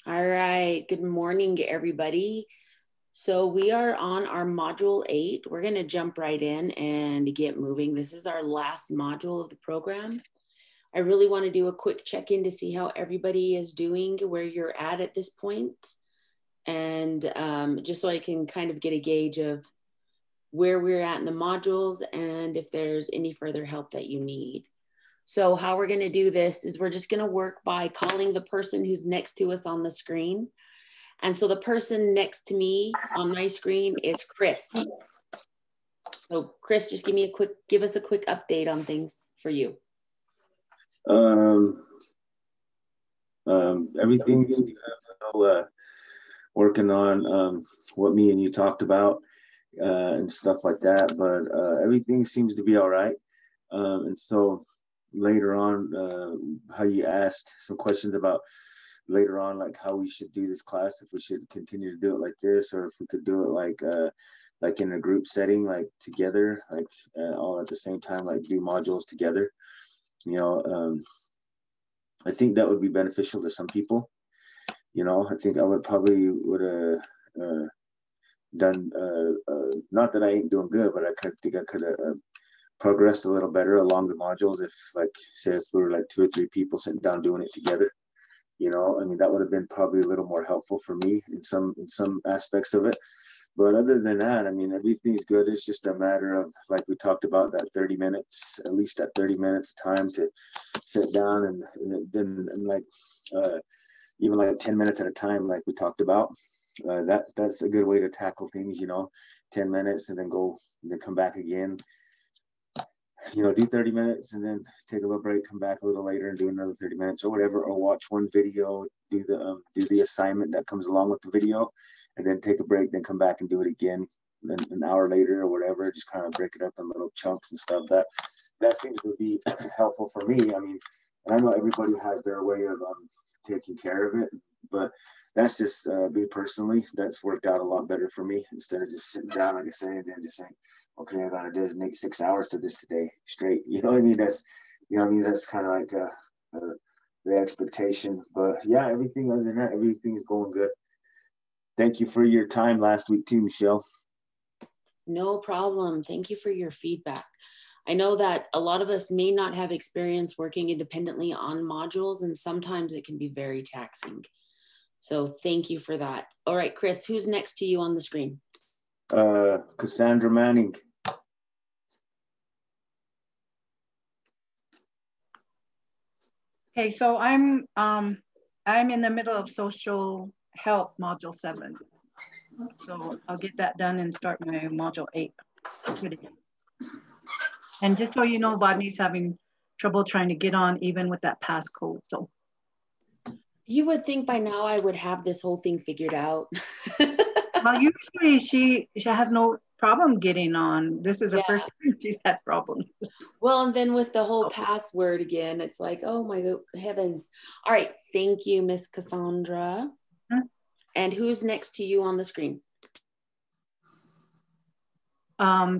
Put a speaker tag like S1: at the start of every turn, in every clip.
S1: All right, good morning, everybody. So we are on our module 8. We're going to jump right in and get moving. This is our last module of the program. I really want to do a quick check-in to see how everybody is doing, where you're at this point, and just so I can kind of get a gauge of where we're at in the modules and if there's any further help that you need. So how we're going to do this is we're just going to work by calling the person who's next to us on the screen. And so the person next to me on my screen is Chris. So Chris, just give us a quick update on things for you.
S2: Everything's working on what me and you talked about and stuff like that, but everything seems to be all right. And so later on, how you asked some questions about later on, like how we should do this class, if we should continue to do it like this, or if we could do it like in a group setting, like together, like all at the same time, like do modules together. You know, I think that would be beneficial to some people. You know, I think I would have done. Not that I ain't doing good, but I think I could have progressed a little better along the modules if, like, say, if we were like 2 or 3 people sitting down doing it together. You know, I mean, that would have been probably a little more helpful for me in some aspects of it. But other than that, I mean, everything's good. It's just a matter of, like we talked about, that 30 minutes, at least that 30 minutes time to sit down and then like even like 10 minutes at a time, like we talked about. That's a good way to tackle things, you know, 10 minutes and then come back again. You know, do 30 minutes and then take a little break, come back a little later and do another 30 minutes or whatever, or watch one video, do the assignment that comes along with the video, and then take a break, then come back and do it again. Then an hour later or whatever, just kind of break it up in little chunks and stuff. That seems to be helpful for me. I mean, and I know everybody has their way of taking care of it, but that's just me personally. That's worked out a lot better for me, instead of just sitting down, like I say, and then just saying, okay, I gotta designate 6 hours to this today straight. You know what I mean? That's, you know what I mean? That's kind of like the expectation. But yeah, everything other than that, everything's going good. Thank you for your time last week too, Michelle.
S1: No problem. Thank you for your feedback. I know that a lot of us may not have experience working independently on modules, and sometimes it can be very taxing. So thank you for that. All right, Chris, who's next to you on the screen?
S2: Cassandra Manning.
S3: Okay, so I'm in the middle of social help module 7. So I'll get that done and start my module 8. And just so you know, Bodney's having trouble trying to get on even with that passcode. So
S1: you would think by now I would have this whole thing figured out.
S3: Well, usually she has no problem getting on. This is the first time she's had problems.
S1: Well, and then with the whole password again, it's like, oh my heavens. All right, thank you, Miss Cassandra. And who's next to you on the screen?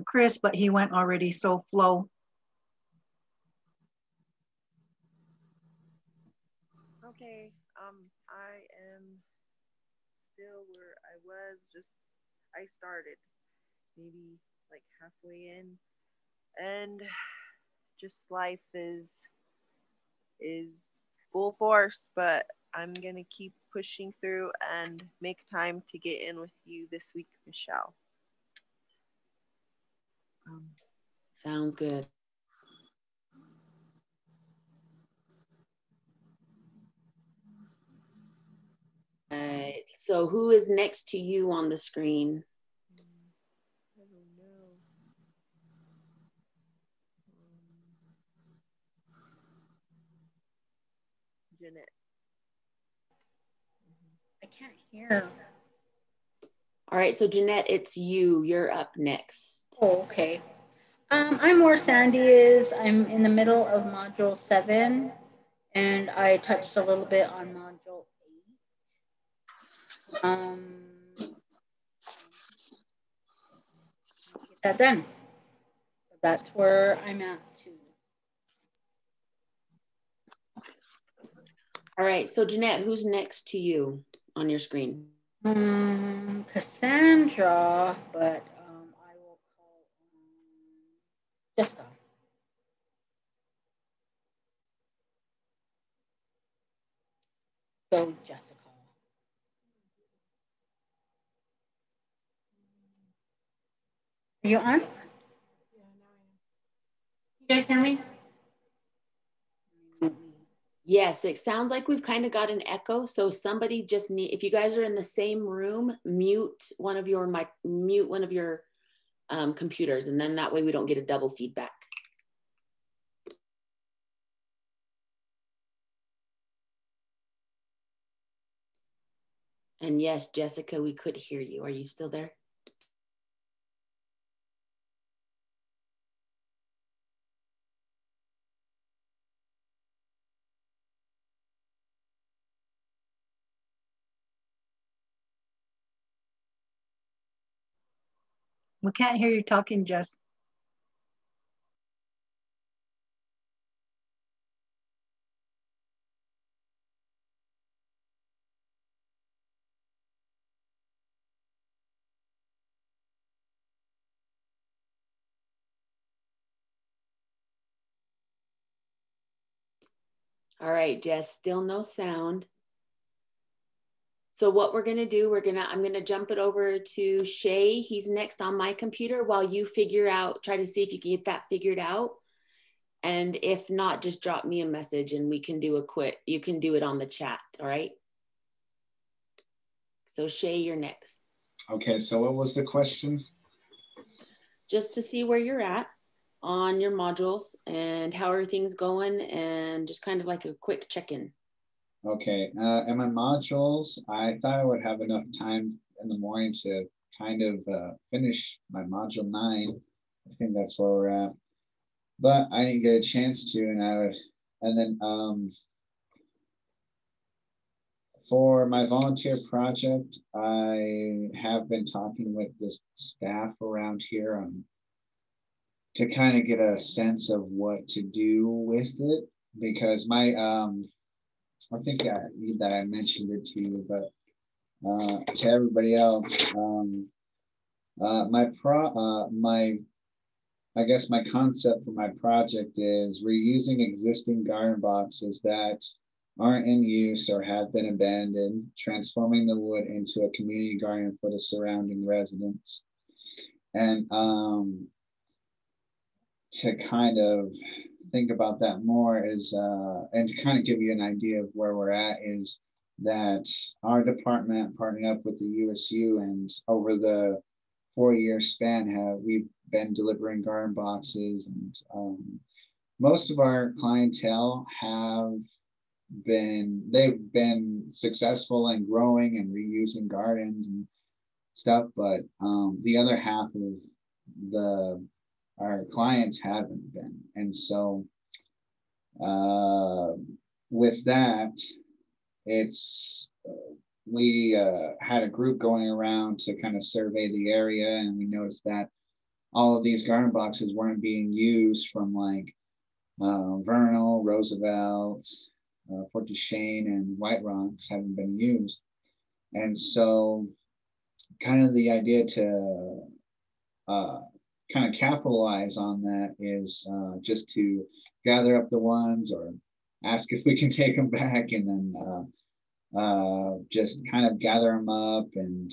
S3: Chris, but he went already, so Flo.
S4: Okay, I am still where I was, I started maybe like halfway in, and just life is full force, but I'm gonna keep pushing through and make time to get in with you this week, Michelle.
S1: Sounds good. So who is next to you on the screen?
S4: I don't know. Jeanette.
S5: I can't hear.
S1: All right, so Jeanette, it's you. You're up next.
S5: Oh, okay. I'm where Sandy is. I'm in the middle of module 7, and I touched a little bit on module 8. Get that done. That's where I'm at too.
S1: All right, so Jeanette, who's next to you? on your screen?
S5: Cassandra, but I will call Jessica. Go, Jessica. Are you on? You guys hear me?
S1: Yes, it sounds like we've kind of got an echo. So somebody just if you guys are in the same room, mute one of your computers, and then that way we don't get a double feedback. And yes, Jessica, we could hear you. Are you still there?
S3: We can't hear you talking, Jess.
S1: All right, Jess, still no sound. So what we're gonna do, I'm gonna jump it over to Shay. He's next on my computer while you try to see if you can get that figured out. And if not, just drop me a message and we can do you can do it on the chat, all right? So Shay, you're next.
S6: Okay, so what was the question?
S1: Just to see where you're at on your modules and how everything's going, and just kind of like a quick check-in.
S6: Okay, in my modules, I thought I would have enough time in the morning to kind of finish my module 9. I think that's where we're at. But I didn't get a chance to, and then for my volunteer project, I have been talking with the staff around here to kind of get a sense of what to do with it, because my I think that I mentioned it to you, but to everybody else, I guess my concept for my project is reusing existing garden boxes that aren't in use or have been abandoned, transforming the wood into a community garden for the surrounding residents. And to kind of think about that more is, and to kind of give you an idea of where we're at, is that our department partnered up with the USU, and over the 4-year span we've been delivering garden boxes, and most of our clientele they've been successful in growing and reusing gardens and stuff, but the other half of our clients haven't been. And so with that, we had a group going around to kind of survey the area, and we noticed that all of these garden boxes weren't being used from like Vernal, Roosevelt, Fort Duchesne, and White Rocks haven't been used. And so kind of the idea to kind of capitalize on that is just to gather up the ones or ask if we can take them back, and then just kind of gather them up and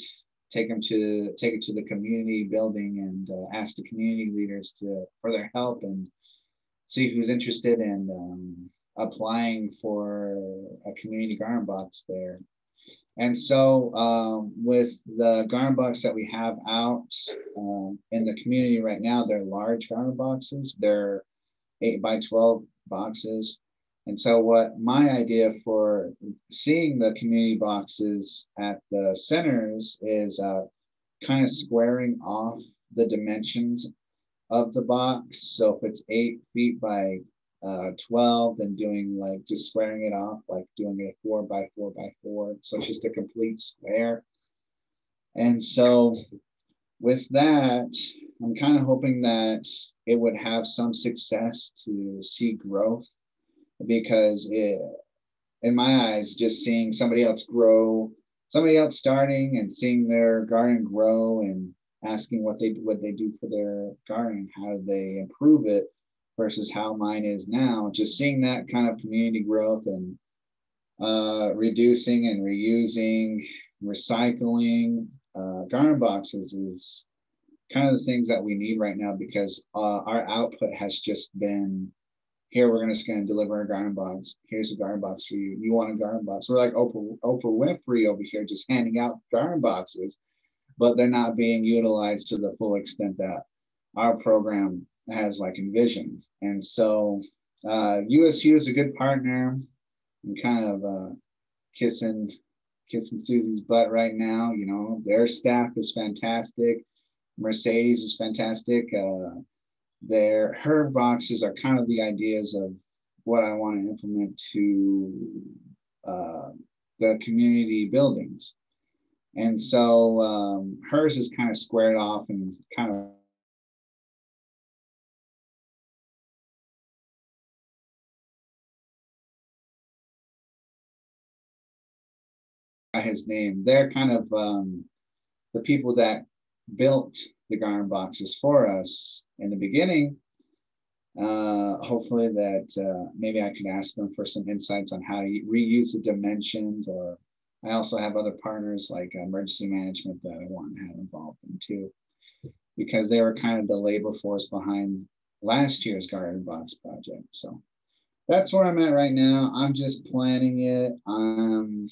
S6: take it to the community building, and ask the community leaders for their help, and see who's interested in applying for a community garden box there. And so with the garden box that we have out in the community right now, they're large garden boxes. They're 8x12 boxes. And so what my idea for seeing the community boxes at the centers is kind of squaring off the dimensions of the box. So if it's 8 feet by 12, then doing like just squaring it off, like doing a 4x4x4. So it's just a complete square. And so with that, I'm kind of hoping that it would have some success to see growth, because in my eyes, just seeing somebody else grow somebody else starting and seeing their garden grow and asking what they do for their garden, how do they improve it versus how mine is now. Just seeing that kind of community growth and reducing and reusing, recycling garden boxes is kind of the things that we need right now, because our output has just been, here, we're just going to deliver a garden box. Here's a garden box for you. You want a garden box? We're like Oprah Winfrey over here, just handing out garden boxes, but they're not being utilized to the full extent that our program has like envisioned. And so USU is a good partner. I'm kind of kissing Susie's butt right now. You know, their staff is fantastic. Mercedes is fantastic. Her boxes are kind of the ideas of what I want to implement to the community buildings. And so hers is kind of squared off and kind of his name. They're kind of the people that built the garden boxes for us in the beginning. Hopefully that maybe I could ask them for some insights on how to reuse the dimensions, or I also have other partners like emergency management that I want to have involved in too, because they were kind of the labor force behind last year's garden box project. So that's where I'm at right now. I'm just planning it. I'm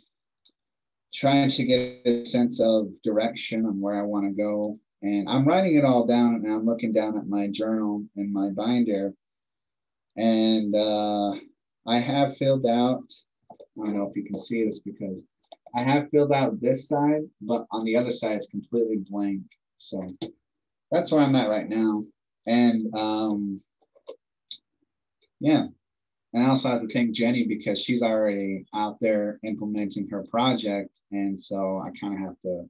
S6: trying to get a sense of direction on where I want to go. And I'm writing it all down, and I'm looking down at my journal and my binder. And I have filled out, I don't know if you can see this because I have filled out this side, but on the other side, it's completely blank. So that's where I'm at right now. And yeah. And I also have to thank Jenny because she's already out there implementing her project. And so I kind of have to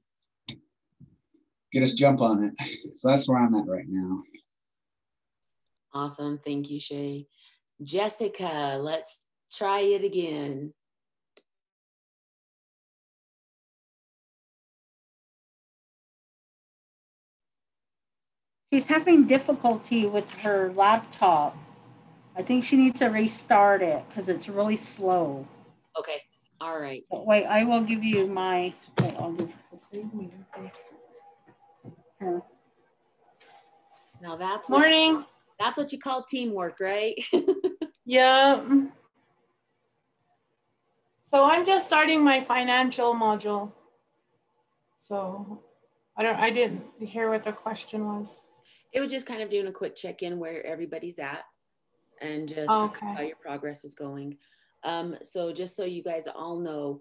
S6: get us jump on it. So that's where I'm at right now.
S1: Awesome. Thank you, Shay. Jessica, let's try it again.
S5: She's having difficulty with her laptop. I think she needs to restart it because it's really slow.
S1: Okay. All right.
S5: But wait, I will give you my. Wait, I'll give you. Here.
S1: Now that's
S7: morning.
S1: That's what you call teamwork, right?
S7: Yeah. So I'm just starting my financial module. So I didn't hear what the question was.
S1: It was just kind of doing a quick check-in where everybody's at and just how your progress is going. So just so you guys all know,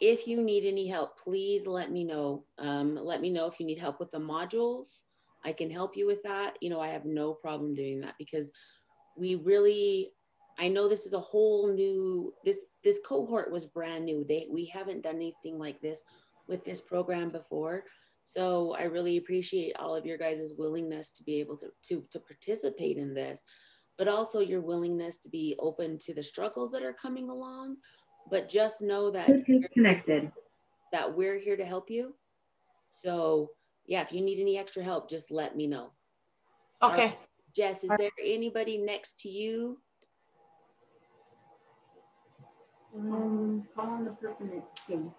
S1: if you need any help, please let me know. Let me know if you need help with the modules. I can help you with that. You know, I have no problem doing that because we really, I know this is a whole new, this cohort was brand new. We haven't done anything like this with this program before. So I really appreciate all of your guys' willingness to be able to participate in this, but also your willingness to be open to the struggles that are coming along. But just know that that we're here to help you. So yeah, if you need any extra help, just let me know.
S7: Okay.
S1: Right. Jess, is there anybody next to you?
S5: Call on the person next to you.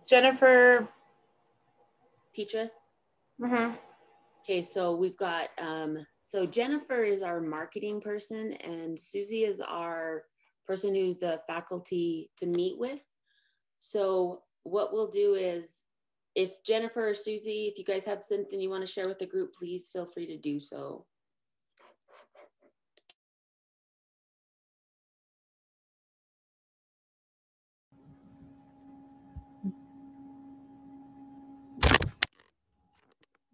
S7: Jennifer
S1: Petrus?
S7: Mm-hmm.
S1: Okay, so we've got, so Jennifer is our marketing person and Susie is our person who's the faculty to meet with. So what we'll do is, if Jennifer or Susie, if you guys have something you want to share with the group, please feel free to do so.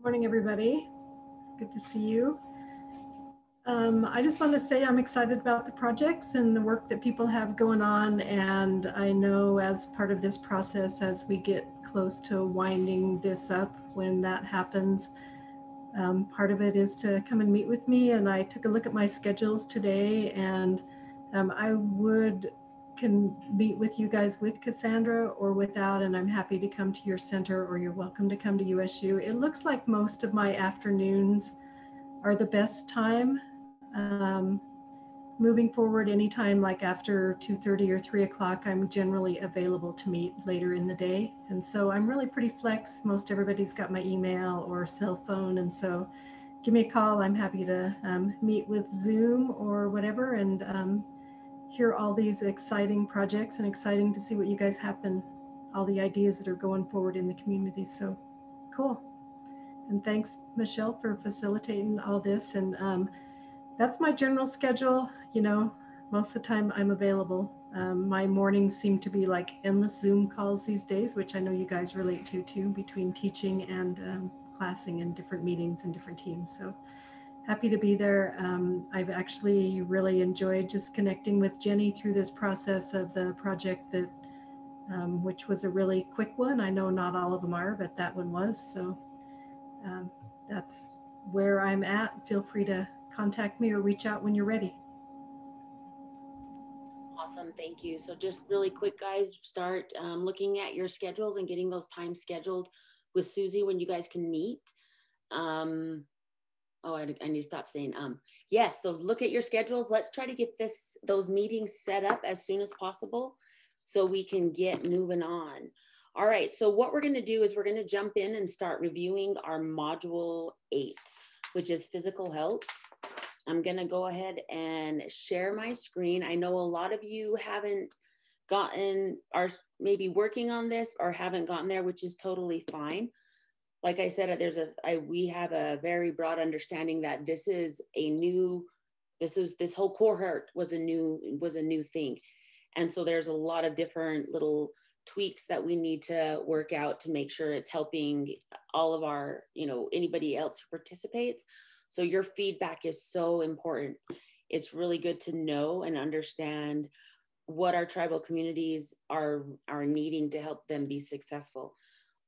S8: Morning, everybody. Good to see you. I just want to say I'm excited about the projects and the work that people have going on. And I know as part of this process, as we get close to winding this up, when that happens, part of it is to come and meet with me. And I took a look at my schedules today, and I would can meet with you guys with Cassandra or without, and I'm happy to come to your center, or you're welcome to come to USU. It looks like most of my afternoons are the best time. Moving forward, anytime like after 2:30 or 3 o'clock, I'm generally available to meet later in the day. And so I'm really pretty flex. Most everybody's got my email or cell phone. And so give me a call. I'm happy to meet with Zoom or whatever, and hear all these exciting projects, and exciting to see what you guys happen, all the ideas that are going forward in the community. So cool. And thanks, Michelle, for facilitating all this. And that's my general schedule. You know, most of the time I'm available. My mornings seem to be like endless Zoom calls these days, which I know you guys relate to too, between teaching and classing and different meetings and different teams. So happy to be there. I've actually really enjoyed just connecting with Jenny through this process of the project that, which was a really quick one. I know not all of them are, but that one was. So that's where I'm at. Feel free to contact me or reach out when you're ready.
S1: Awesome, thank you. So just really quick, guys, start looking at your schedules and getting those times scheduled with Susie when you guys can meet. I need to stop saying yes, so look at your schedules. Let's try to get those meetings set up as soon as possible so we can get moving on. All right, so what we're gonna do is we're gonna jump in and start reviewing our module 8, which is physical health. I'm gonna go ahead and share my screen. I know a lot of you haven't gotten, are maybe working on this or haven't gotten there, which is totally fine. Like I said, we have a very broad understanding that this is a new, this whole cohort was a new thing. And so there's a lot of different little tweaks that we need to work out to make sure it's helping all of our, anybody else who participates. So your feedback is so important. It's really good to know and understand what our tribal communities are needing to help them be successful.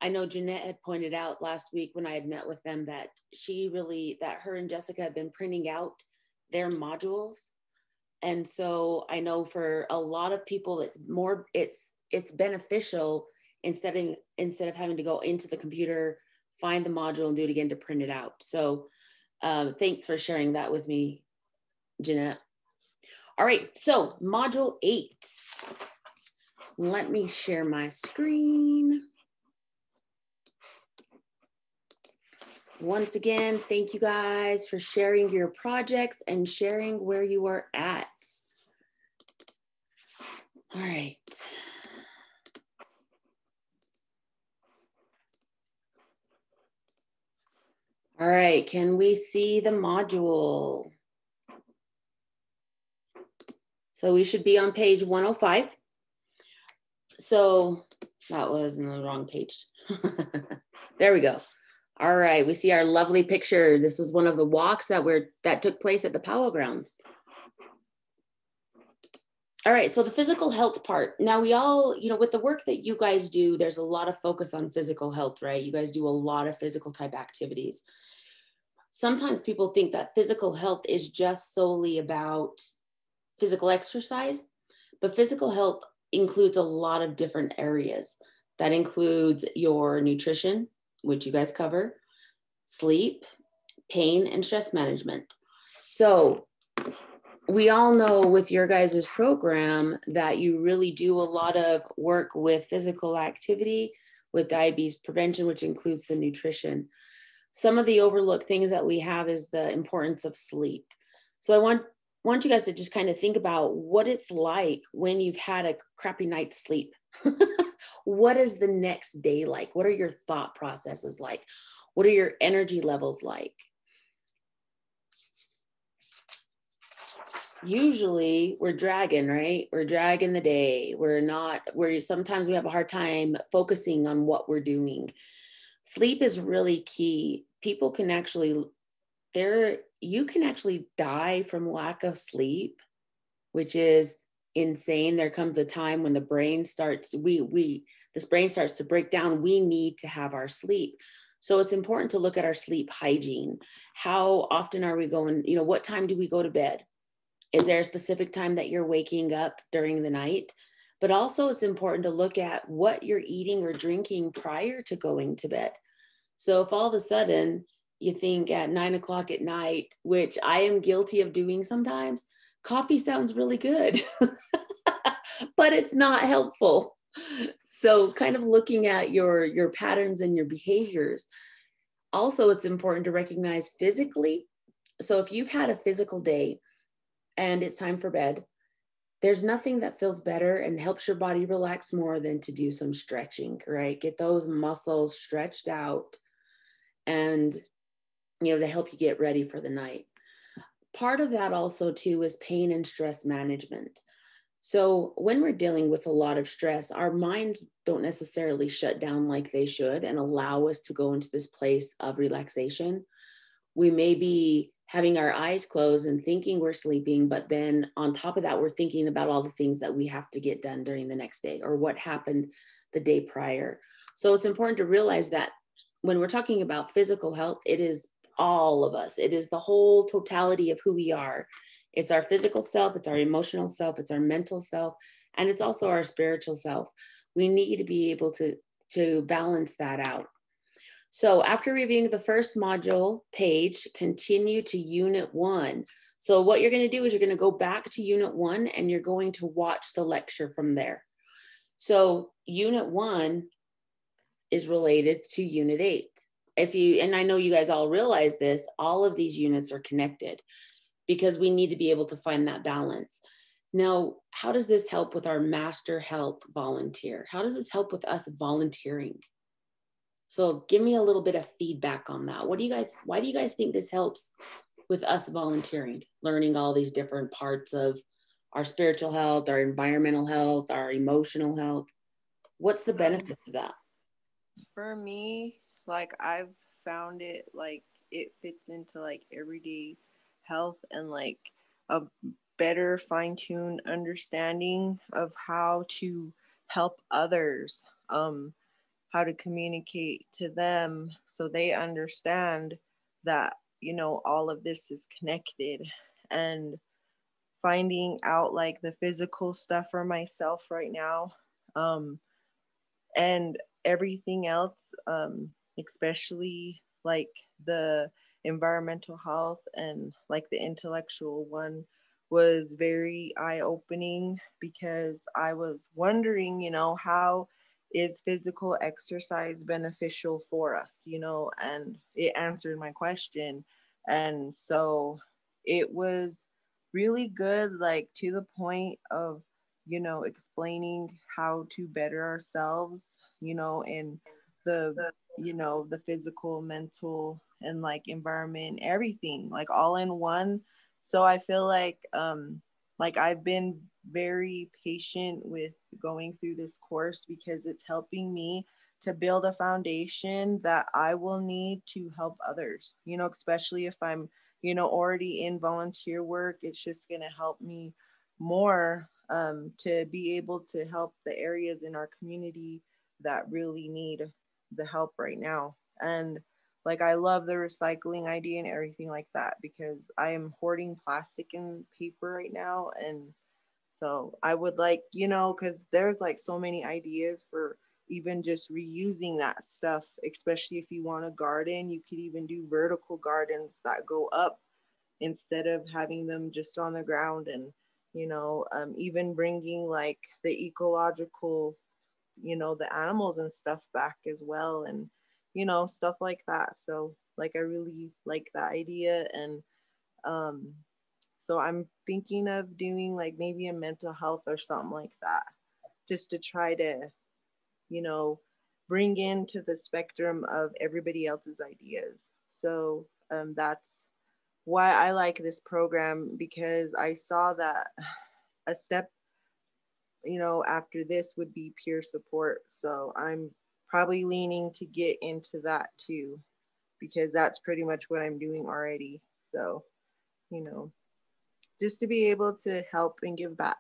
S1: I know Jeanette had pointed out last week when I had met with them that her and Jessica had been printing out their modules. And so I know for a lot of people, it's beneficial instead of having to go into the computer, find the module and do it again to print it out. So thanks for sharing that with me, Jeanette. All right, so module 8. Let me share my screen. Once again, thank you guys for sharing your projects and sharing where you are at. All right. All right, can we see the module? So we should be on page 105. So that was in the wrong page. There we go. All right, we see our lovely picture. This is one of the walks that took place at the Powwow grounds. All right, so the physical health part. Now we all, with the work that you guys do, there's a lot of focus on physical health, right? You guys do a lot of physical type activities. Sometimes people think that physical health is just solely about physical exercise, but physical health includes a lot of different areas. That includes your nutrition, which you guys cover, sleep, pain, and stress management. So we all know with your guys' program that you really do a lot of work with physical activity, with diabetes prevention, which includes the nutrition. Some of the overlooked things that we have is the importance of sleep. So I want you guys to just kind of think about what it's like when you've had a crappy night's sleep. What is the next day like? What are your thought processes like? What are your energy levels like? Usually we're dragging, right? We're dragging the day. Sometimes we have a hard time focusing on what we're doing. Sleep is really key. People can actually, you can actually die from lack of sleep, which is insane. There comes a time when the brain starts, this brain starts to break down. We need to have our sleep. So it's important to look at our sleep hygiene. How often are we going, what time do we go to bed? Is there a specific time that you're waking up during the night? But also it's important to look at what you're eating or drinking prior to going to bed. So if all of a sudden you think at 9 o'clock at night, which I am guilty of doing sometimes, coffee sounds really good, but it's not helpful. So kind of looking at your patterns and your behaviors. Also, it's important to recognize physically. So if you've had a physical day and it's time for bed, there's nothing that feels better and helps your body relax more than to do some stretching, right? Get those muscles stretched out and, to help you get ready for the night. Part of that also too is pain and stress management. So when we're dealing with a lot of stress, our minds don't necessarily shut down like they should and allow us to go into this place of relaxation. We may be having our eyes closed and thinking we're sleeping, but then on top of that, we're thinking about all the things that we have to get done during the next day or what happened the day prior. So it's important to realize that when we're talking about physical health, it is all of us. It is the whole totality of who we are. It's our physical self, it's our emotional self, it's our mental self, and it's also our spiritual self. We need to be able to balance that out. So after reviewing the first module page, continue to Unit 1. So what you're going to do is you're going to go back to Unit 1 and you're going to watch the lecture from there. So Unit 1 is related to Unit 8. And I know you guys all realize this, all of these units are connected because we need to be able to find that balance. Now, how does this help with our Master Health volunteer? How does this help with us volunteering? So give me a little bit of feedback on that. Why do you guys think this helps with us volunteering, learning all these different parts of our spiritual health, our environmental health, our emotional health? What's the benefit of that?
S4: For me, like I've found it like it fits into like everyday health and like a better fine-tuned understanding of how to help others, how to communicate to them so they understand that, all of this is connected, and finding out like the physical stuff for myself right now, and everything else, especially like the environmental health and like the intellectual one was very eye-opening because I was wondering, how is physical exercise beneficial for us, and it answered my question. And so it was really good, like to the point of, explaining how to better ourselves, in the physical, mental, and like environment, everything, like all in one. So I feel like I've been very patient with going through this course because it's helping me to build a foundation that I will need to help others, especially if I'm, already in volunteer work. It's just going to help me more to be able to help the areas in our community that really need the help right now. And like I love the recycling idea and everything like that because I am hoarding plastic and paper right now. And so I would like, because there's like so many ideas for even just reusing that stuff, especially if you want a garden. You could even do vertical gardens that go up instead of having them just on the ground. And even bringing like the ecological, the animals and stuff back as well, and stuff like that. So like I really like the idea. And so I'm thinking of doing like maybe a mental health or something like that, just to try to bring into the spectrum of everybody else's ideas. So that's why I like this program, because I saw that a step, after this would be peer support. So I'm probably leaning to get into that too, because that's pretty much what I'm doing already. So, just to be able to help and give back.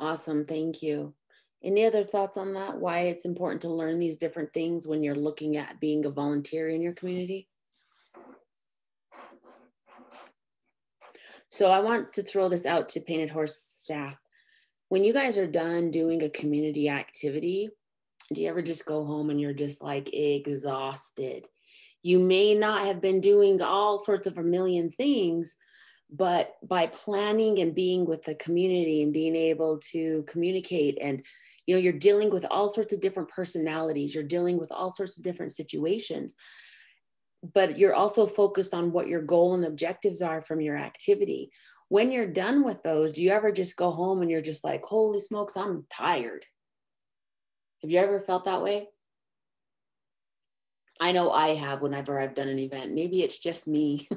S1: Awesome, thank you. Any other thoughts on that? Why it's important to learn these different things when you're looking at being a volunteer in your community? So I want to throw this out to Painted Horse staff. When you guys are done doing a community activity, do you ever just go home and you're just like exhausted? You may not have been doing all sorts of a million things, but by planning and being with the community and being able to communicate, and you know, you're dealing with all sorts of different personalities, you're dealing with all sorts of different situations, but you're also focused on what your goal and objectives are from your activity. When you're done with those, do you ever just go home and you're just like, holy smokes, I'm tired? Have you ever felt that way? I know I have whenever I've done an event. Maybe it's just me.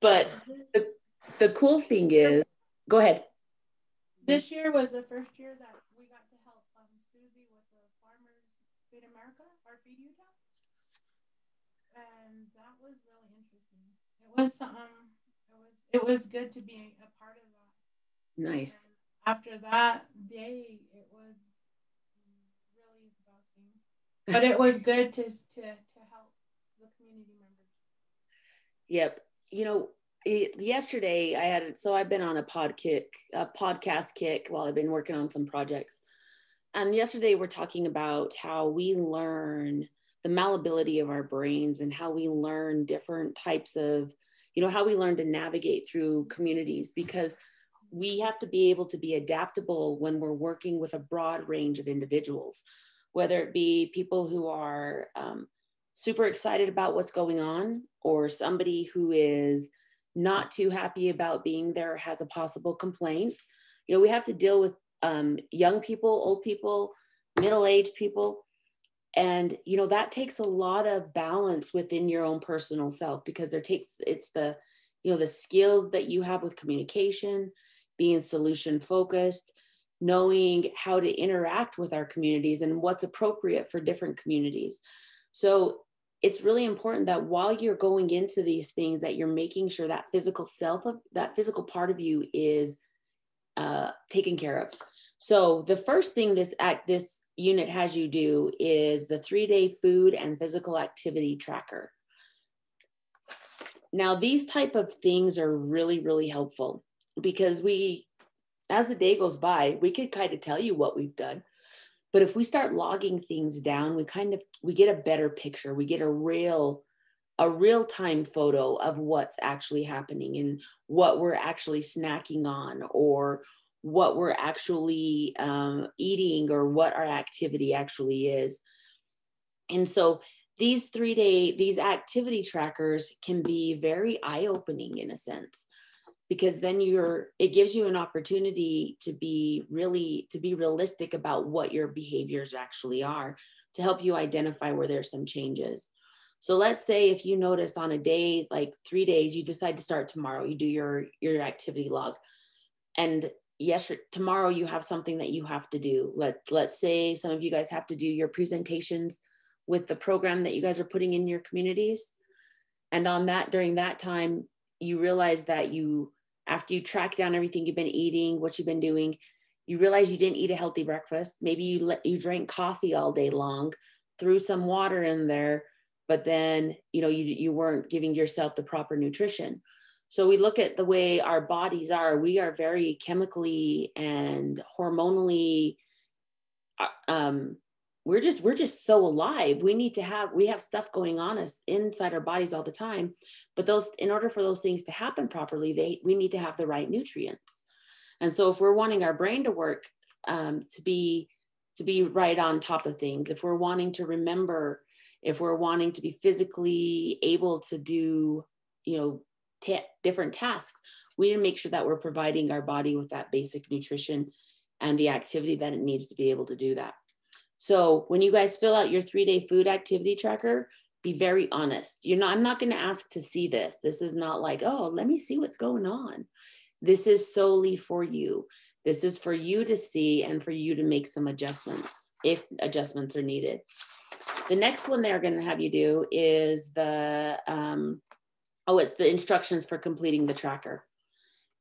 S1: But the cool thing is, go ahead.
S7: This year was the first year that we got to help Susie with the Farmers Feed America, or Feed Utah. And that was really interesting. It was good to be a part of that.
S1: Nice.
S7: And after that day, it was really exhausting. But it was good to help the community members.
S1: Yep. You know, yesterday I've been on a podcast kick while I've been working on some projects. And yesterday we're talking about how we learn the malleability of our brains and how we learn different types of, you know, how we learn to navigate through communities, because we have to be able to be adaptable when we're working with a broad range of individuals, whether it be people who are super excited about what's going on, or somebody who is not too happy about being there, has a possible complaint. You know, we have to deal with young people, old people, middle-aged people. And, you know, that takes a lot of balance within your own personal self, because it's the, you know, the skills that you have with communication, being solution focused, knowing how to interact with our communities and what's appropriate for different communities. So it's really important that while you're going into these things, that you're making sure that physical that physical part of you is taken care of. So the first thing this unit has you do is the 3-day food and physical activity tracker. Now, these type of things are really, really helpful, because as the day goes by, we can kind of tell you what we've done. But if we start logging things down, we get a better picture. We get a real-time photo of what's actually happening and what we're actually snacking on, or what we're actually eating, or what our activity actually is. And so these activity trackers can be very eye-opening in a sense, because then it gives you an opportunity to be realistic about what your behaviors actually are, to help you identify where there's some changes. So let's say if you notice on a day, like 3 days, you decide to start tomorrow, you do your activity log, and tomorrow you have something that you have to do. Let's say some of you guys have to do your presentations with the program that you guys are putting in your communities. And during that time, you realize that after you track down everything you've been eating, what you've been doing, you realize you didn't eat a healthy breakfast. Maybe you drank coffee all day long, threw some water in there, but then, you know, you weren't giving yourself the proper nutrition. So we look at the way our bodies are. We are very chemically and hormonally, we're just so alive. We have stuff going on us inside our bodies all the time, but in order for those things to happen properly, we need to have the right nutrients. And so if we're wanting our brain to work, to be right on top of things, if we're wanting to remember, if we're wanting to be physically able to do, you know, different tasks, we need to make sure that we're providing our body with that basic nutrition and the activity that it needs to be able to do that. So when you guys fill out your 3-day food activity tracker, be very honest. I'm not going to ask to see this. This is not like, oh, let me see what's going on. This is solely for you. This is for you to see and for you to make some adjustments if adjustments are needed. The next one they're going to have you do is it's the instructions for completing the tracker.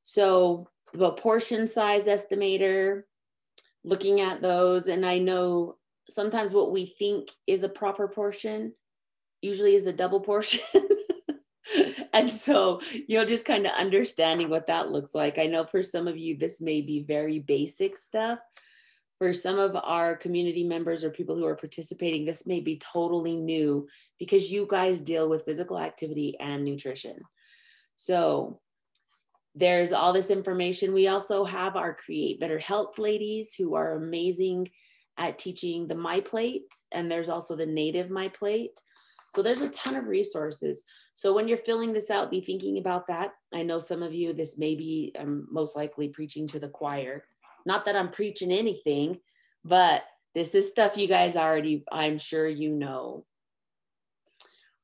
S1: So the portion size estimator, looking at those, and I know sometimes what we think is a proper portion usually is a double portion. And so, just kind of understanding what that looks like. I know for some of you, this may be very basic stuff. For some of our community members or people who are participating, this may be totally new because you guys deal with physical activity and nutrition. So there's all this information. We also have our Create Better Health ladies who are amazing at teaching the MyPlate, and there's also the native MyPlate. So there's a ton of resources. So when you're filling this out, be thinking about that. I know some of you, this may be most likely preaching to the choir. Not that I'm preaching anything, but this is stuff you guys already, I'm sure you know.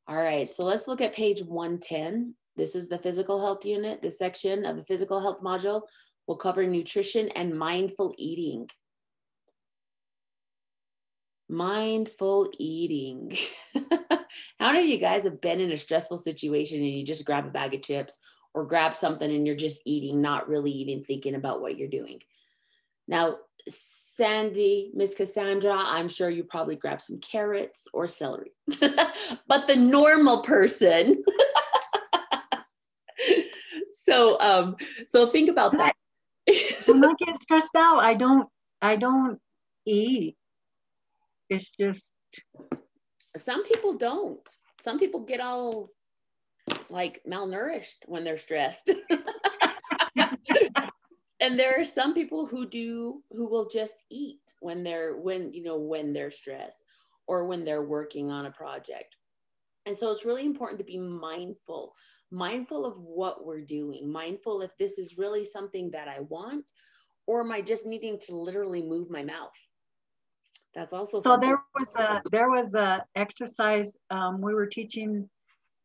S1: All right, so let's look at page 110. This is the physical health unit. This section of the physical health module will cover nutrition and mindful eating. Mindful eating. How many of you guys have been in a stressful situation and you just grab a bag of chips or grab something and you're just eating, not really even thinking about what you're doing? Now, Sandy, Miss Cassandra, I'm sure you probably grab some carrots or celery, but the normal person. So think about that.
S3: When I get stressed out, I don't eat. It's just.
S1: Some people don't. Some people get all like malnourished when they're stressed. And there are some people who will just eat when they're stressed or when they're working on a project. And so it's really important to be mindful of what we're doing, mindful if this is really something that I want, or am I just needing to literally move my mouth? That's also
S3: so something. There was a exercise. We were teaching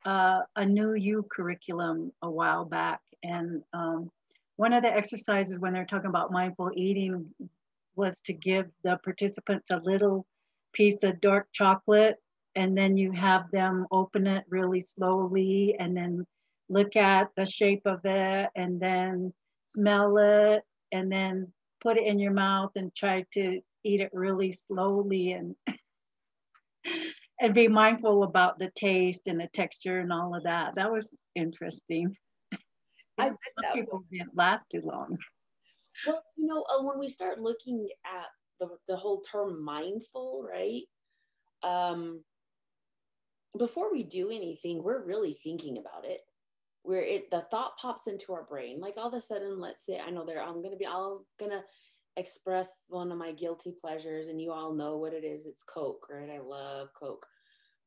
S3: a new U curriculum a while back, and one of the exercises when they're talking about mindful eating was to give the participants a little piece of dark chocolate, and then you have them open it really slowly and then look at the shape of it and then smell it and then put it in your mouth and try to eat it really slowly and be mindful about the taste and the texture and all of that. That was interesting. Some people didn't last too long.
S1: Well, when we start looking at the whole term mindful, right? Before we do anything, we're really thinking about it. The thought pops into our brain. Like all of a sudden, let's say, I'm gonna express one of my guilty pleasures, and you all know what it is. It's Coke, right? I love Coke.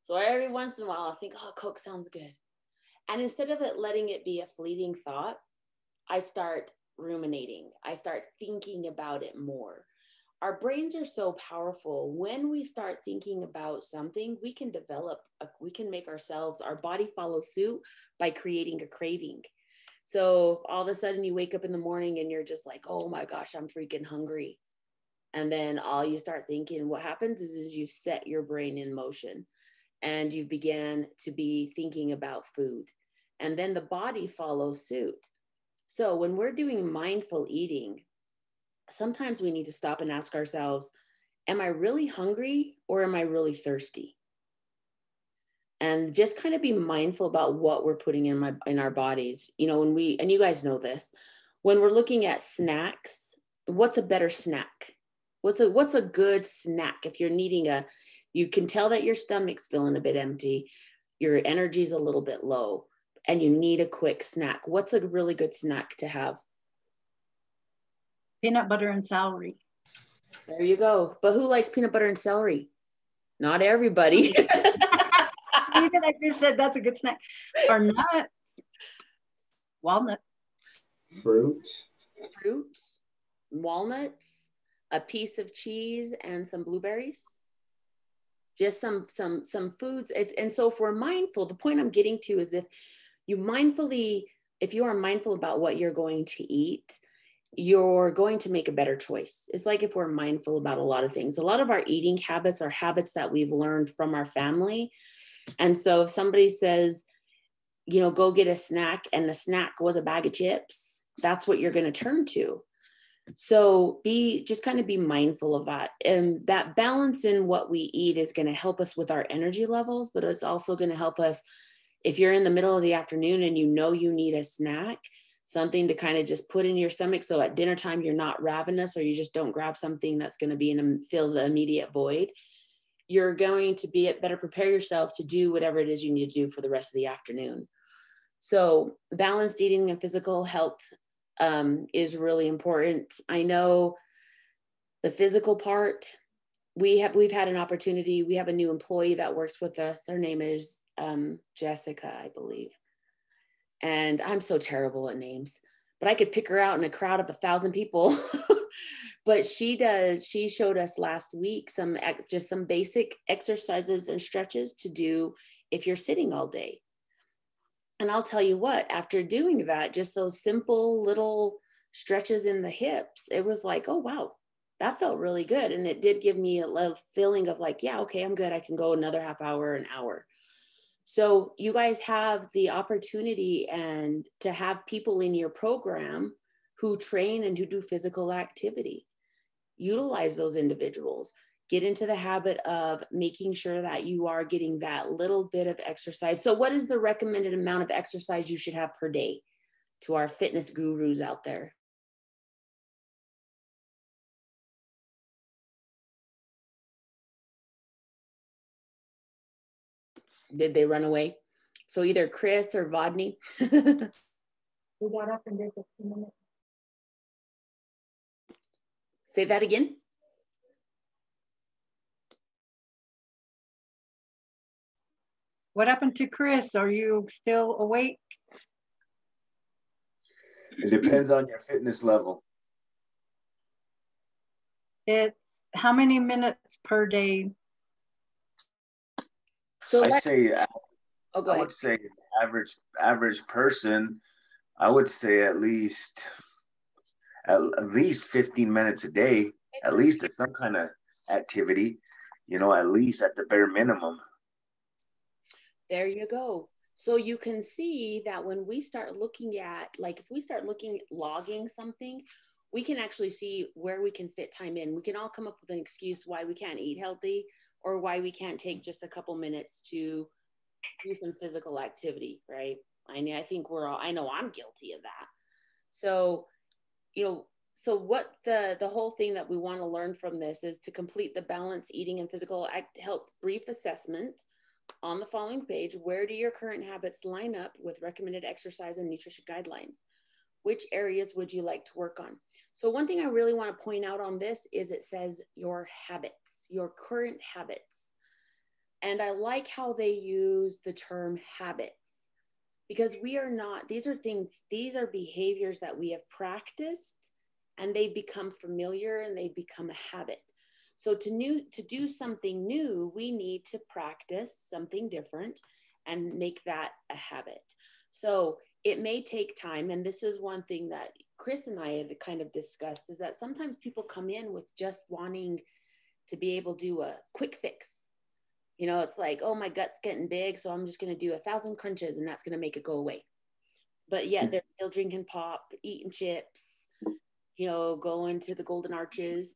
S1: So every once in a while, I think, oh, Coke sounds good. And instead of letting it be a fleeting thought, I start ruminating. I start thinking about it more. Our brains are so powerful. When we start thinking about something, we can make our body follow suit by creating a craving. So all of a sudden you wake up in the morning and you're just like, oh my gosh, I'm freaking hungry. And then all you start thinking, what happens is you've set your brain in motion and you began to be thinking about food. And then the body follows suit. So when we're doing mindful eating, sometimes we need to stop and ask ourselves, am I really hungry or am I really thirsty? And just kind of be mindful about what we're putting in our bodies. And you guys know this, when we're looking at snacks, what's a better snack? What's a good snack? If you're you can tell that your stomach's feeling a bit empty, your energy's a little bit low, and you need a quick snack. What's a really good snack to have?
S3: Peanut butter and celery.
S1: There you go. But who likes peanut butter and celery? Not everybody.
S3: Even I just said that's a good snack. Or nuts. Walnuts.
S6: Fruit.
S1: Walnuts, a piece of cheese, and some blueberries. Just some foods. And so if we're mindful, the point I'm getting to is if you are mindful about what you're going to eat, you're going to make a better choice. It's like if we're mindful about a lot of things. A lot of our eating habits are habits that we've learned from our family. And so if somebody says, go get a snack, and the snack was a bag of chips, that's what you're going to turn to. So just kind of be mindful of that. And that balance in what we eat is going to help us with our energy levels, but it's also going to help us If you're in the middle of the afternoon and you know you need a snack, something to kind of just put in your stomach, so at dinner time you're not ravenous, or you just don't grab something that's going to be fill the immediate void, you're going to better prepare yourself to do whatever it is you need to do for the rest of the afternoon. So balanced eating and physical health is really important. I know the physical part, we've had an opportunity. We have a new employee that works with us. Her name is Jessica, I believe. And I'm so terrible at names, but I could pick her out in a crowd of 1,000 people. But she showed us last week just some basic exercises and stretches to do if you're sitting all day. And I'll tell you what, after doing that, just those simple little stretches in the hips, it was like, oh, wow, that felt really good. And it did give me a little feeling of like, yeah, okay, I'm good. I can go another half hour, an hour. So you guys have the opportunity and to have people in your program who train and who do physical activity. Utilize those individuals. Get into the habit of making sure that you are getting that little bit of exercise. So what is the recommended amount of exercise you should have per day to our fitness gurus out there? Did they run away? So either Chris or Vodney.
S3: We got up and did 15 minutes.
S1: Say that again.
S3: What happened to Chris? Are you still awake?
S2: It depends on your fitness level.
S3: It's how many minutes per day?
S1: So
S2: I say,
S1: oh, go ahead.
S2: I would say average person, I would say at least 15 minutes a day, at least at some kind of activity, at least at the bare minimum.
S1: There you go. So you can see that when we start looking at, like if we start logging something, we can actually see where we can fit time in. We can all come up with an excuse why we can't eat healthy or why we can't take just a couple minutes to do some physical activity, right? I think I know I'm guilty of that. So, so what the whole thing that we want to learn from this is to complete the balanced eating and physical health brief assessment on the following page. Where do your current habits line up with recommended exercise and nutrition guidelines? Which areas would you like to work on? So one thing I really want to point out on this is it says your habits, your current habits. And I like how they use the term habits, because these are behaviors that we have practiced and they become familiar and they become a habit. So to do something new, we need to practice something different and make that a habit. So it may take time. And this is one thing that Chris and I had kind of discussed, is that sometimes people come in with just wanting to be able to do a quick fix. It's like, oh, my gut's getting big, so I'm just going to do 1,000 crunches and that's going to make it go away. But yet they're still drinking pop, eating chips, going to the Golden Arches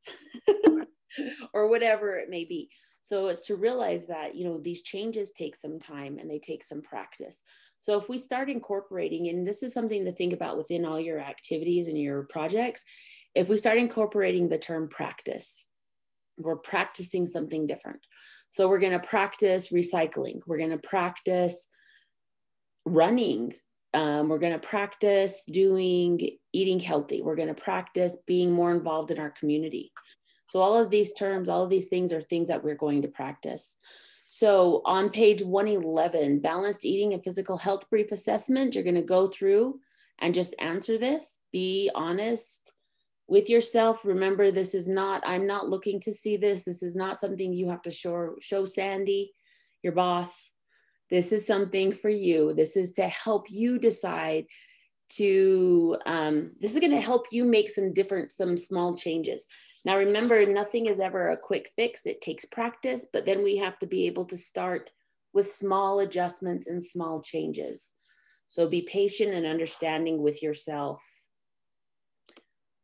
S1: or whatever it may be. So it's to realize that, these changes take some time and they take some practice. So if we start incorporating, and this is something to think about within all your activities and your projects, if we start incorporating the term practice, we're practicing something different. So we're going to practice recycling. We're going to practice running. We're going to practice eating healthy. We're going to practice being more involved in our community. So all of these terms, all of these things are things that we're going to practice. So on page 111, balanced eating and physical health brief assessment, you're going to go through and just answer this. Be honest with yourself. Remember, I'm not looking to see this. This is not something you have to show Sandy, your boss. This is something for you. This is to help you decide this is going to help you make some small changes. Now, remember, nothing is ever a quick fix. It takes practice, but then we have to be able to start with small adjustments and small changes. So be patient and understanding with yourself.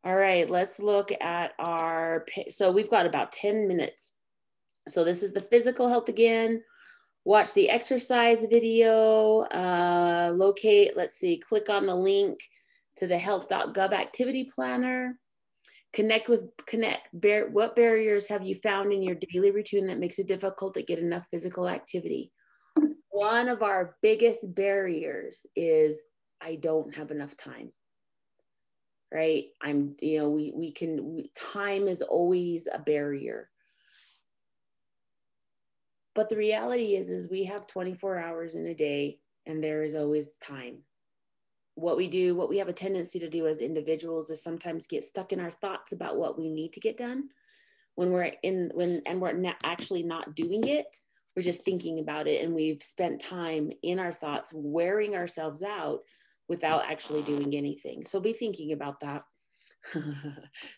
S1: All right, let's look at so we've got about 10 minutes. So this is the physical health again. watch the exercise video, click on the link to the health.gov activity planner, what barriers have you found in your daily routine that makes it difficult to get enough physical activity? One of our biggest barriers is I don't have enough time, right? Time is always a barrier. But the reality is we have 24 hours in a day and there is always time. What we have a tendency to do as individuals is sometimes get stuck in our thoughts about what we need to get done when we're not actually not doing it. We're just thinking about it, and we've spent time in our thoughts wearing ourselves out without actually doing anything. So be thinking about that.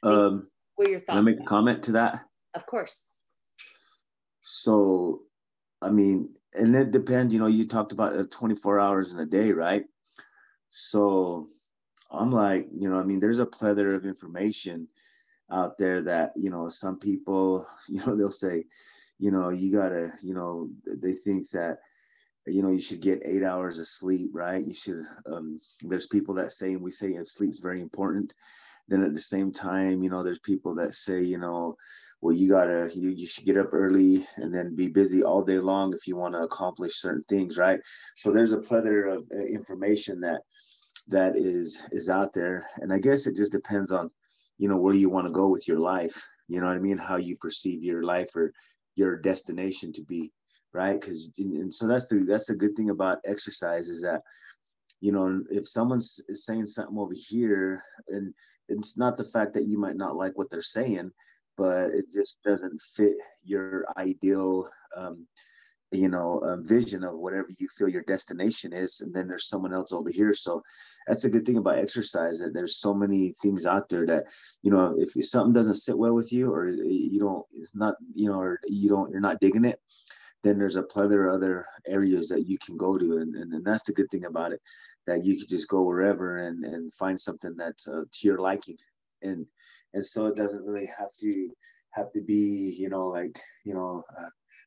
S1: Where your thoughts
S2: can I make a comment to that?
S1: Of course.
S2: So, I mean, and it depends, you talked about 24 hours in a day, right? So I'm like, there's a plethora of information out there that, some people, they'll say, you gotta, they think that, you should get 8 hours of sleep, right? You should, there's people that say, and we say sleep's very important. Then at the same time, there's people that say, well, you should get up early and then be busy all day long if you want to accomplish certain things, right? So there's a plethora of information that is out there. And I guess it just depends on, where you want to go with your life, you know what I mean? How you perceive your life or your destination to be, right? Because, and so that's the good thing about exercise is that, if someone's saying something over here, and it's not the fact that you might not like what they're saying, but it just doesn't fit your ideal, vision of whatever you feel your destination is. And then there's someone else over here. So that's a good thing about exercise, that there's so many things out there that, if something doesn't sit well with you, or you're not digging it, then there's a plethora of other areas that you can go to. And that's the good thing about it, that you can just go wherever and find something that's to your liking. And so it doesn't really have to be,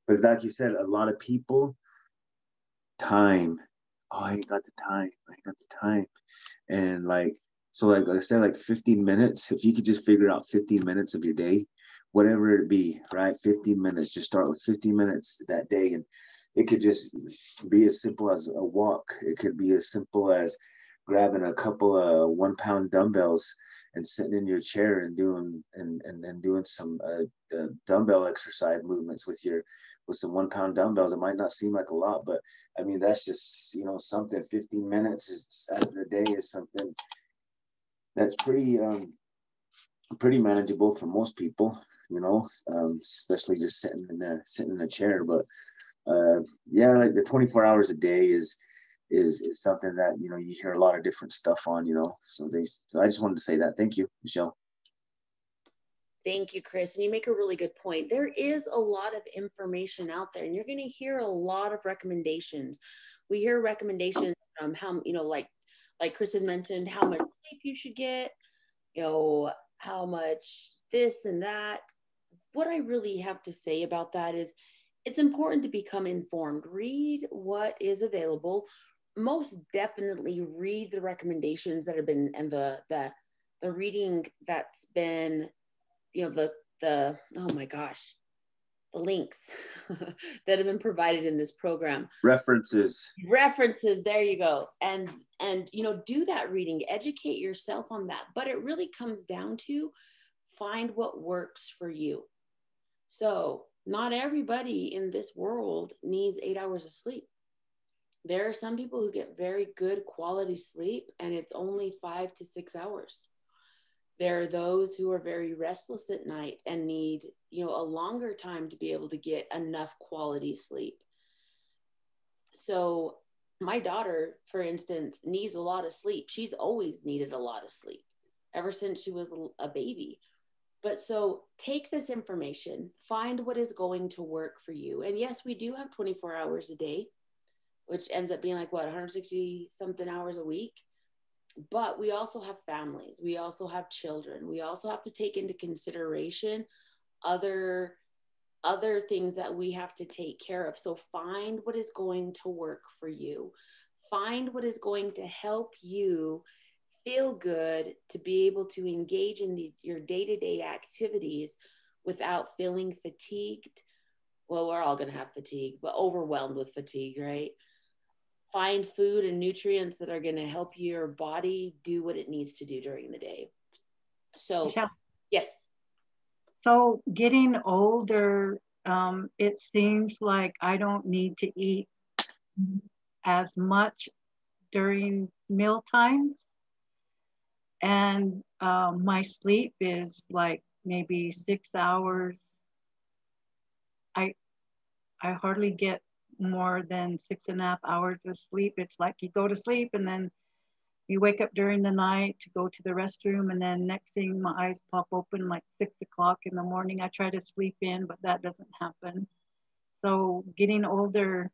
S2: but like you said, a lot of people, time. Oh, I ain't got the time. And so like I said, like 15 minutes, if you could just figure out 15 minutes of your day, whatever it be, right? 15 minutes, just start with 15 minutes that day. And it could just be as simple as a walk. It could be as simple as grabbing a couple of 1 pound dumbbells and sitting in your chair and doing some dumbbell exercise movements with some 1 pound dumbbells. It might not seem like a lot, but I mean, that's just, something. 15 minutes out of the day is something that's pretty manageable for most people, especially just sitting in a chair. But like the 24 hours a day is something that, you hear a lot of different stuff on, so I just wanted to say that. Thank you, Michelle.
S1: Thank you, Chris. And you make a really good point. There is a lot of information out there, and you're going to hear a lot of recommendations. We hear recommendations from how, like Chris had mentioned, how much sleep you should get, how much this and that. What I really have to say about that is it's important to become informed. Read what is available. Most definitely read the recommendations that have been, and the reading that's been, the oh my gosh, the links that have been provided in this program.
S2: References,
S1: there you go. And do that reading, educate yourself on that. But it really comes down to find what works for you. So not everybody in this world needs 8 hours of sleep. There are some people who get very good quality sleep and it's only 5 to 6 hours. There are those who are very restless at night and need, a longer time to be able to get enough quality sleep. So my daughter, for instance, needs a lot of sleep. She's always needed a lot of sleep ever since she was a baby. But so take this information, find what is going to work for you. And yes, we do have 24 hours a day, which ends up being like 160 something hours a week. But we also have families. We also have children. We also have to take into consideration other other things that we have to take care of. So find what is going to work for you. Find what is going to help you feel good to be able to engage in your day-to-day activities without feeling fatigued. Well, we're all going to have fatigue, but overwhelmed with fatigue, right? Find food and nutrients that are going to help your body do what it needs to do during the day. So,
S3: Yeah.
S1: yes.
S3: So getting older, it seems like I don't need to eat as much during meal times. And my sleep is like maybe 6 hours. I hardly get more than 6.5 hours of sleep. It's like you go to sleep and then you wake up during the night to go to the restroom, and then next thing my eyes pop open like 6 o'clock in the morning. I try to sleep in, but that doesn't happen. So getting older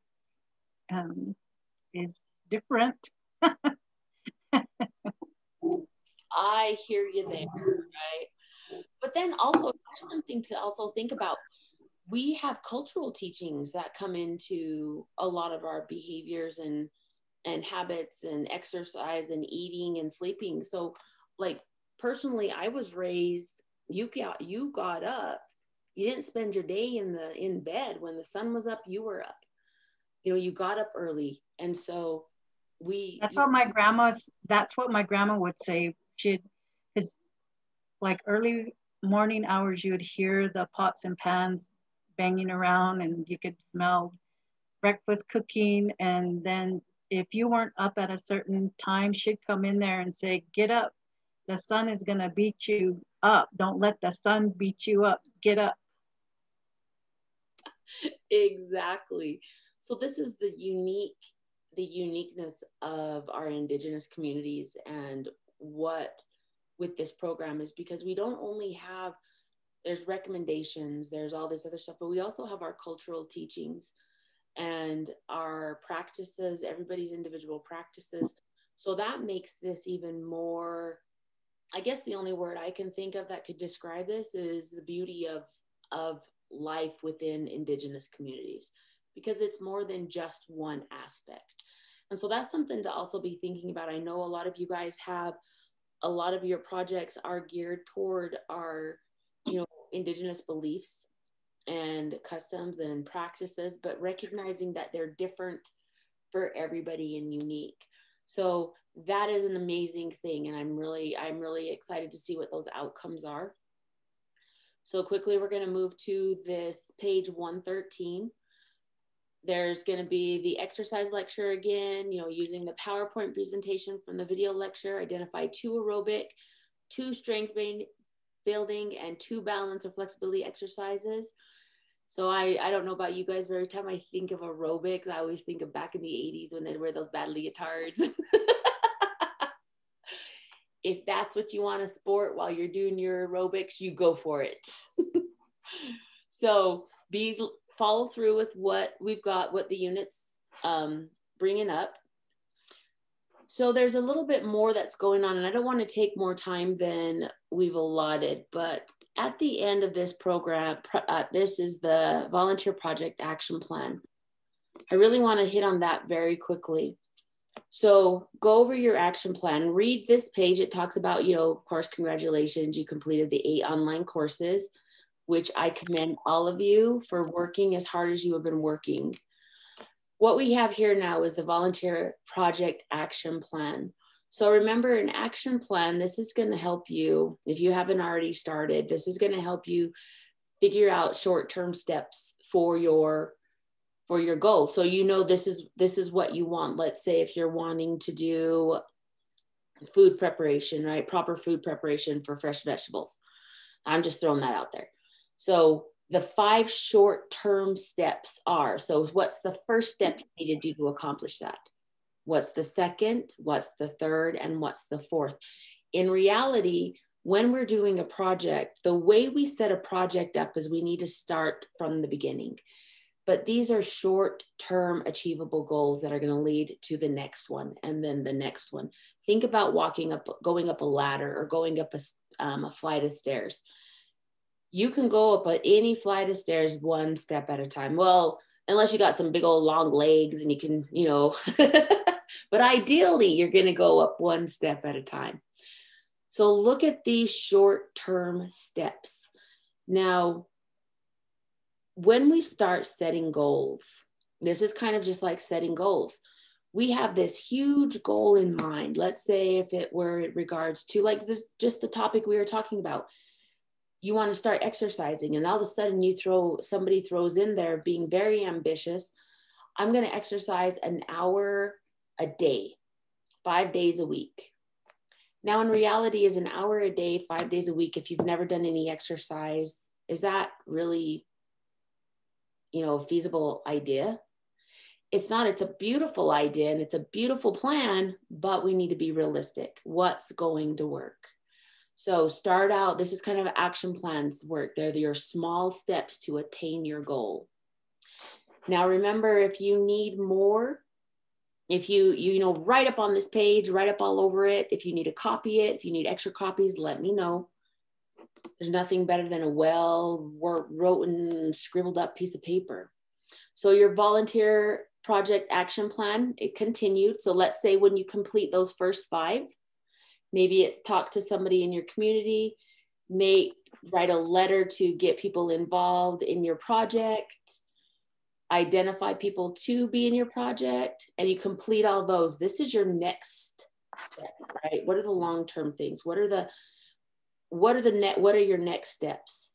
S3: is different.
S1: I hear you there, right? But then also, there's something to also think about. We have cultural teachings that come into a lot of our behaviors and habits and exercise and eating and sleeping. So like personally, I was raised, you got up, you didn't spend your day in bed. When the sun was up, you were up, you got up early. And so
S3: that's what my grandma would say. Because like early morning hours, you would hear the pots and pans banging around and you could smell breakfast cooking. And then if you weren't up at a certain time, she'd come in there and say, get up. The sun is going to beat you up. Don't let the sun beat you up. Get up.
S1: Exactly. So this is the uniqueness of our Indigenous communities and what with this program is, because we don't only have, there's recommendations, there's all this other stuff, but we also have our cultural teachings and our practices, everybody's individual practices. So that makes this even more, I guess the only word I can think of that could describe this is the beauty of life within Indigenous communities, because it's more than just one aspect. And so that's something to also be thinking about. I know a lot of you guys have, a lot of your projects are geared toward our, Indigenous beliefs and customs and practices, but recognizing that they're different for everybody and unique. So that is an amazing thing. And I'm really excited to see what those outcomes are. So quickly, we're going to move to this page 113. There's going to be the exercise lecture again, using the PowerPoint presentation from the video lecture, identify 2 aerobic, 2 strength building, and 2 balance or flexibility exercises. So I don't know about you guys, but every time I think of aerobics, I always think of back in the 80s when they'd wear those bad leotards. If that's what you want to sport while you're doing your aerobics, you go for it. So follow through with what we've got, what the unit's bringing up. So there's a little bit more that's going on, and I don't want to take more time than we've allotted, but at the end of this program, this is the Volunteer Project Action Plan. I really want to hit on that very quickly. So go over your action plan, read this page. It talks about, of course, congratulations, you completed the 8 online courses, which I commend all of you for working as hard as you have been working. What we have here now is the Volunteer Project Action Plan. So remember, an action plan, this is going to help you, if you haven't already started, this is going to help you figure out short-term steps for your goal. So this is what you want. Let's say if you're wanting to do food preparation, right? Proper food preparation for fresh vegetables. I'm just throwing that out there. So the 5 short-term steps are, so what's the first step you need to do to accomplish that? What's the second? What's the third? And what's the fourth? In reality, when we're doing a project, the way we set a project up is we need to start from the beginning. But these are short-term achievable goals that are going to lead to the next one and then the next one. Think about going up a ladder or going up a flight of stairs. you can go up any flight of stairs one step at a time. Well, unless you got some big old long legs and you can, you know, but ideally you're going to go up one step at a time. So look at these short-term steps. Now, when we start setting goals, this is kind of just like setting goals. We have this huge goal in mind. Let's say if it were in regards to like this, just the topic we were talking about. You want to start exercising and all of a sudden somebody throws in there being very ambitious. I'm going to exercise an hour a day, 5 days a week. Now in reality, is an hour a day, 5 days a week, if you've never done any exercise, is that really, you know, a feasible idea? It's not. It's a beautiful idea and it's a beautiful plan, but we need to be realistic. What's going to work? So start out, this is kind of action plans work. They're your small steps to attain your goal. Now, remember, if you need more, if you know, write up on this page, write up all over it. If you need to copy it, if you need extra copies, let me know. There's nothing better than a well-written, scribbled up piece of paper. So your volunteer project action plan, it continued. So let's say when you complete those first 5, maybe it's talk to somebody in your community, write a letter to get people involved in your project, identify people to be in your project, and you complete all those. This is your next step, right? What are the long-term things? What are your next steps?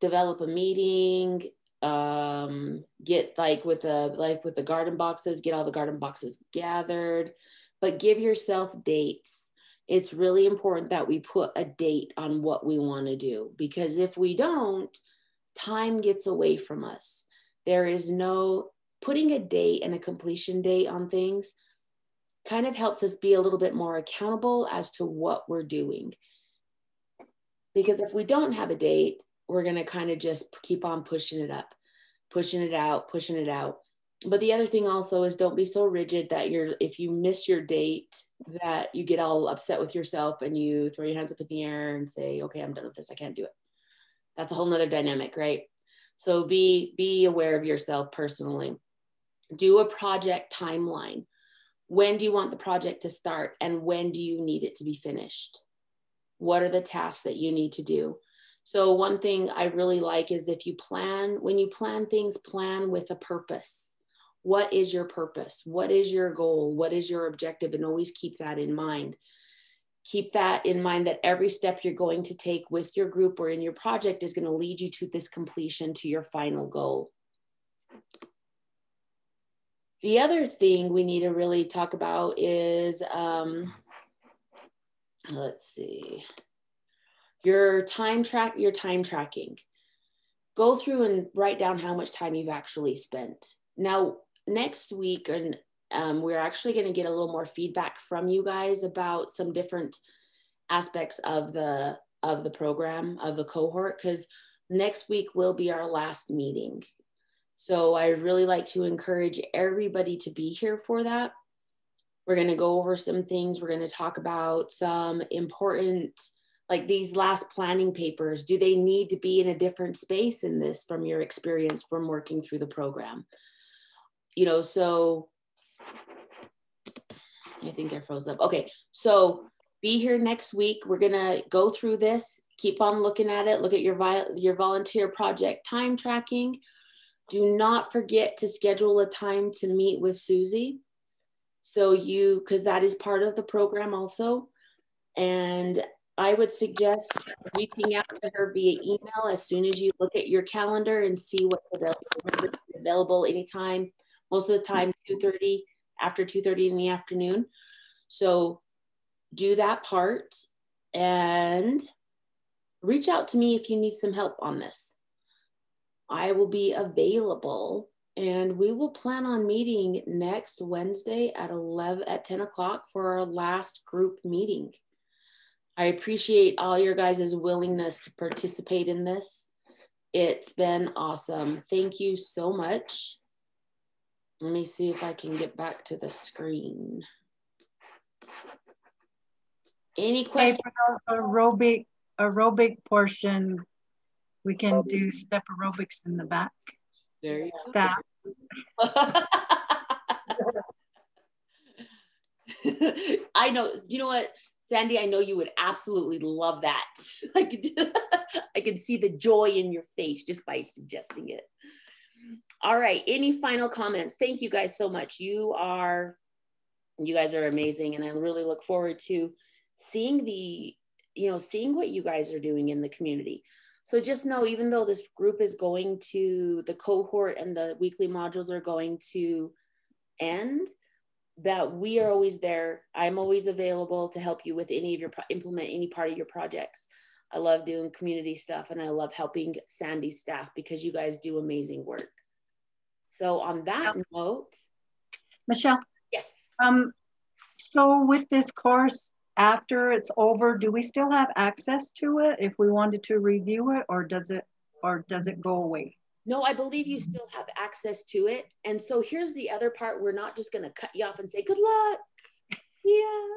S1: Develop a meeting, get with the garden boxes, get all the garden boxes gathered. But give yourself dates. It's really important that we put a date on what we want to do, because if we don't, time gets away from us. There is no putting a date and a completion date on things kind of helps us be a little bit more accountable as to what we're doing. Because if we don't have a date, we're going to kind of just keep on pushing it up, pushing it out. But the other thing also is don't be so rigid that if you miss your date, that you get all upset with yourself and you throw your hands up in the air and say, okay, I'm done with this. I can't do it. That's a whole nother dynamic, right? So be aware of yourself personally. Do a project timeline. When do you want the project to start and when do you need it to be finished? What are the tasks that you need to do? So one thing I really like is when you plan things, plan with a purpose. What is your purpose? What is your goal? What is your objective? And always keep that in mind. Keep that in mind that every step you're going to take with your group or in your project is going to lead you to this completion, to your final goal. The other thing we need to really talk about is, let's see, your time tracking. Go through and write down how much time you've actually spent. Now, next week, and we're actually going to get a little more feedback from you guys about some different aspects of the program, of the cohort, because next week will be our last meeting. So I really like to encourage everybody to be here for that. We're going to go over some things. We're going to talk about some important, like these last planning papers. Do they need to be in a different space in this from your experience from working through the program? You know, so I think I froze up. Okay, so be here next week. We're gonna go through this. Keep on looking at it. Look at your volunteer project time tracking. Do not forget to schedule a time to meet with Susie. So because that is part of the program also. And I would suggest reaching out to her via email as soon as you look at your calendar and see what's available anytime. Most of the time, 2:30, after 2:30 in the afternoon. So do that part and reach out to me if you need some help on this. I will be available and we will plan on meeting next Wednesday at 10 o'clock for our last group meeting. I appreciate all your guys' willingness to participate in this. It's been awesome. Thank you so much. Let me see if I can get back to the screen. Any questions?
S3: Hey, for those aerobic aerobic portion, we can do step aerobics in the back.
S1: There you
S3: Staff.
S1: I know, you know what, Sandy, I know you would absolutely love that. I could see the joy in your face just by suggesting it. All right, any final comments? Thank you guys so much. You guys are amazing, and I really look forward to seeing seeing what you guys are doing in the community. So just know, even though this group is going to, the cohort and the weekly modules are going to end, that we are always there. I'm always available to help you with any of your, implement any part of your projects. I love doing community stuff, and I love helping Sandy's staff because you guys do amazing work. So on that note.
S3: Michelle?
S1: Yes.
S3: So with this course, after it's over, do we still have access to it if we wanted to review it, or does it go away?
S1: No, I believe you still have access to it. And so here's the other part. We're not just going to cut you off and say, good luck. Yeah.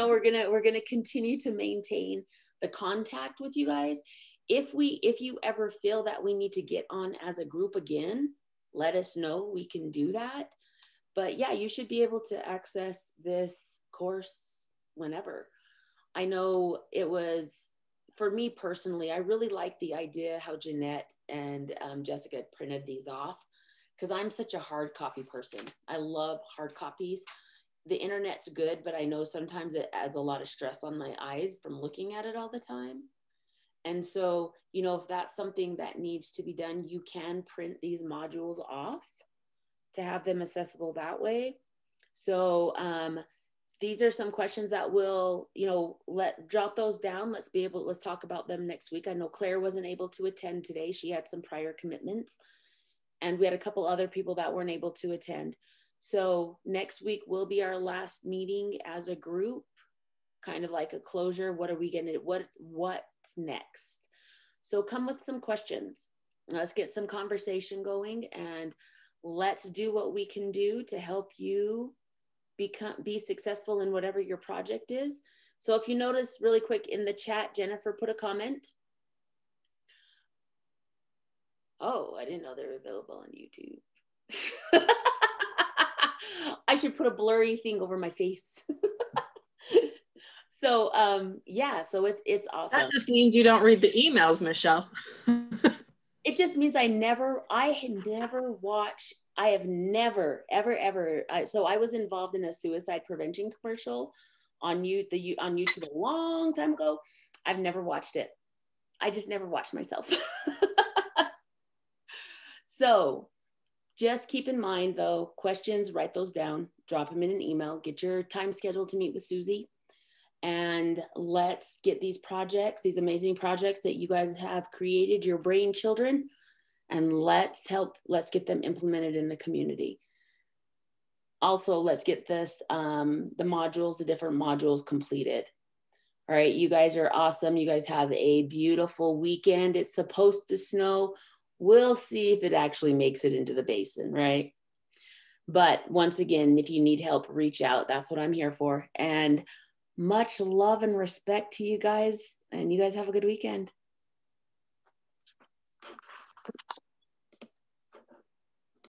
S1: We're going to continue to maintain the contact with you guys. If you ever feel that we need to get on as a group again, let us know. We can do that. But yeah, you should be able to access this course whenever. I know it was, for me personally, I really like the idea how Jeanette and Jessica printed these off, because I'm such a hard copy person. I love hard copies. The internet's good, but I know sometimes it adds a lot of stress on my eyes from looking at it all the time. And so, if that's something that needs to be done, you can print these modules off to have them accessible that way. So these are some questions that we'll, jot those down. Let's talk about them next week. I know Claire wasn't able to attend today. She had some prior commitments, and we had a couple other people that weren't able to attend. So next week will be our last meeting as a group, kind of like a closure. What are we gonna, what's next? So come with some questions. Let's get some conversation going, and let's do what we can do to help you be successful in whatever your project is. So if you notice really quick in the chat, Jennifer put a comment. Oh, I didn't know they were available on YouTube. I should put a blurry thing over my face. So yeah, so it's awesome.
S9: That just means you don't read the emails, Michelle.
S1: It just means I have never, so I was involved in a suicide prevention commercial on YouTube a long time ago. I've never watched it. I just never watched myself. So just keep in mind though, questions, write those down, drop them in an email, get your time scheduled to meet with Susie, and let's get these projects, these amazing projects that you guys have created, your brain children, and let's get them implemented in the community. Also, let's get this, the different modules completed. All right, you guys are awesome. You guys have a beautiful weekend. It's supposed to snow. We'll see if it actually makes it into the basin, right? But once again, if you need help, reach out. That's what I'm here for. And much love and respect to you guys. And you guys have a good weekend.